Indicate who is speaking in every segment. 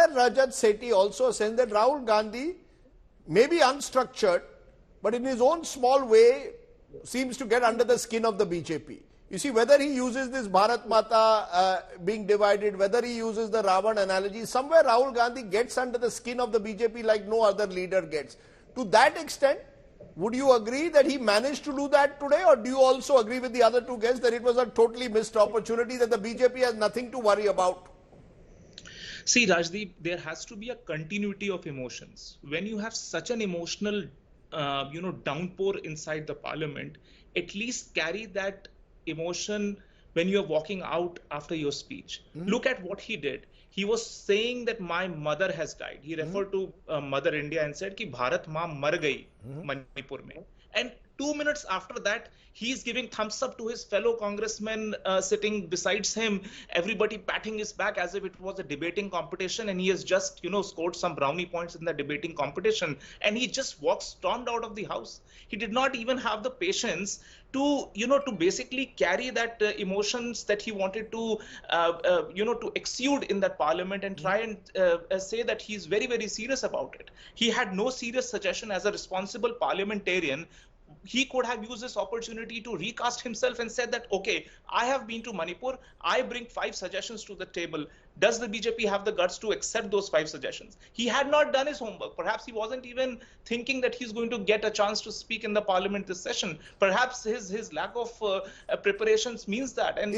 Speaker 1: there, Rajat Sethi, also a sense that Rahul Gandhi may be unstructured, but in his own small way seems to get under the skin of the BJP? You see, whether he uses this Bharat Mata being divided, whether he uses the Ravan analogy, somewhere Rahul Gandhi gets under the skin of the BJP like no other leader gets. To that extent, would you agree that he managed to do that today, or do you also agree with the other two guests that it was a totally missed opportunity, that the BJP has nothing to worry about?
Speaker 2: See, Rajdeep, there has to be a continuity of emotions. When you have such an emotional, downpour inside the parliament, at least carry that emotion when you are walking out after your speech. Look at what he did. He was saying that my mother has died. He referred to Mother India and said कि भारत माँ मर गई मणिपुर में. And 2 minutes after that, he is giving thumbs up to his fellow congressmen sitting besides him, everybody patting his back as if it was a debating competition, and he has just, scored some brownie points in the debating competition, and he just stormed out of the house. He did not even have the patience to, to basically carry that emotions that he wanted to, to exude in that parliament and try and say that he's very, very serious about it. He had no serious suggestion as a responsible parliamentarian. He could have used this opportunity to recast himself and said that, okay, I have been to Manipur, I bring 5 suggestions to the table. Does the BJP have the guts to accept those 5 suggestions? He had not done his homework. Perhaps he wasn't even thinking that he's going to get a chance to speak in the parliament this session. Perhaps his lack of preparations means that. And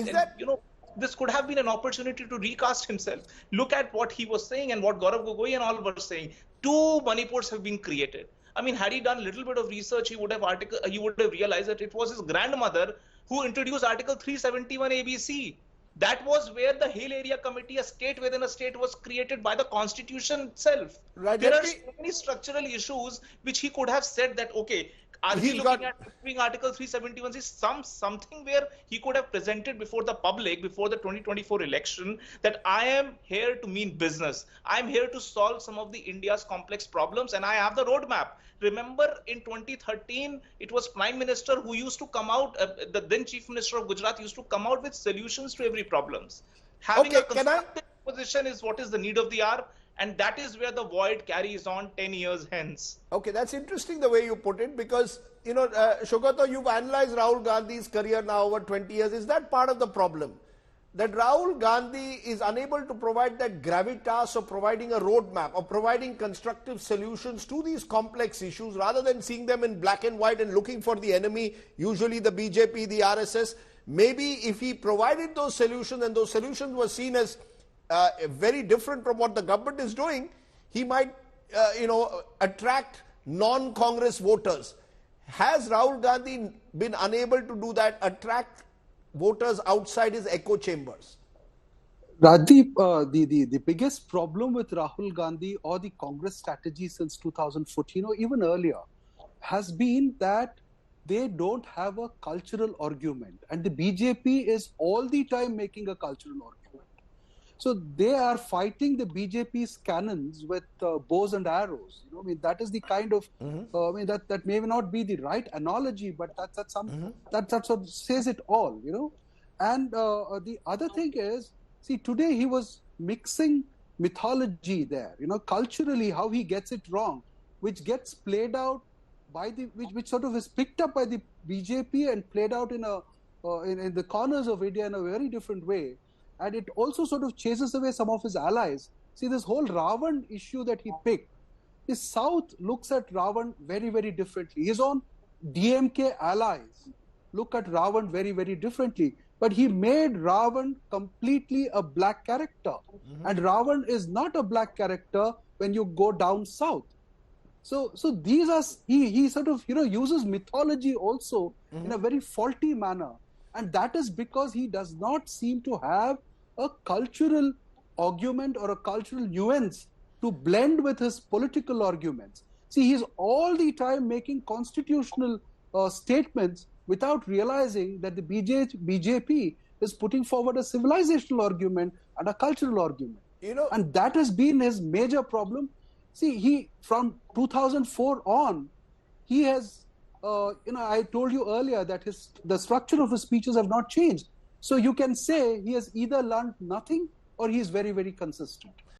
Speaker 2: this could have been an opportunity to recast himself. Look at what he was saying and what Gaurav Gogoi and all were saying. 2 Manipurs have been created. I mean, had he done a little bit of research, he would have realized that it was his grandmother who introduced Article 371 ABC. That was where the Hill Area Committee, a state within a state, was created by the Constitution itself. Right. There are so many structural issues which he could have said that, okay, are we looking at doing Article 371? Is something where he could have presented before the public, before the 2024 election, that I am here to mean business. I am here to solve some of the India's complex problems, and I have the roadmap. Remember, in 2013, it was Prime Minister who used to come out, the then Chief Minister of Gujarat used to come out with solutions to every problems. Having a constructive position is what is the need of the hour. And that is where the void carries on 10 years hence.
Speaker 1: Okay, that's interesting the way you put it, because, Shogato, you've analyzed Rahul Gandhi's career now over 20 years. Is that part of the problem? That Rahul Gandhi is unable to provide that gravitas of providing a roadmap, of providing constructive solutions to these complex issues, rather than seeing them in black and white and looking for the enemy, usually the BJP, the RSS. Maybe if he provided those solutions and those solutions were seen as very different from what the government is doing, he might, attract non-Congress voters. Has Rahul Gandhi been unable to do that, attract voters outside his echo chambers?
Speaker 3: Rajdeep, the biggest problem with Rahul Gandhi or the Congress strategy since 2014 or even earlier has been that they don't have a cultural argument, and the BJP is all the time making a cultural argument. So they are fighting the BJP's cannons with bows and arrows. That is the kind of, that may not be the right analogy, but that sort of says it all, And the other thing is, see, today he was mixing mythology there, culturally how he gets it wrong, which gets played out by which sort of is picked up by the BJP and played out in the corners of India in a very different way. And it also sort of chases away some of his allies. See, this whole Ravan issue that he picked, the South looks at Ravan very, very differently. His own DMK allies look at Ravan very, very differently. But he made Ravan completely a black character. And Ravan is not a black character when you go down south. So these are, he sort of, uses mythology also in a very faulty manner. And that is because he does not seem to have a cultural argument or a cultural nuance to blend with his political arguments. See, he's all the time making constitutional statements without realizing that the BJP is putting forward a civilizational argument and a cultural argument. And that has been his major problem. See, he, from 2004 on, he has, I told you earlier that the structure of his speeches have not changed. So you can say he has either learned nothing or he is very, very consistent.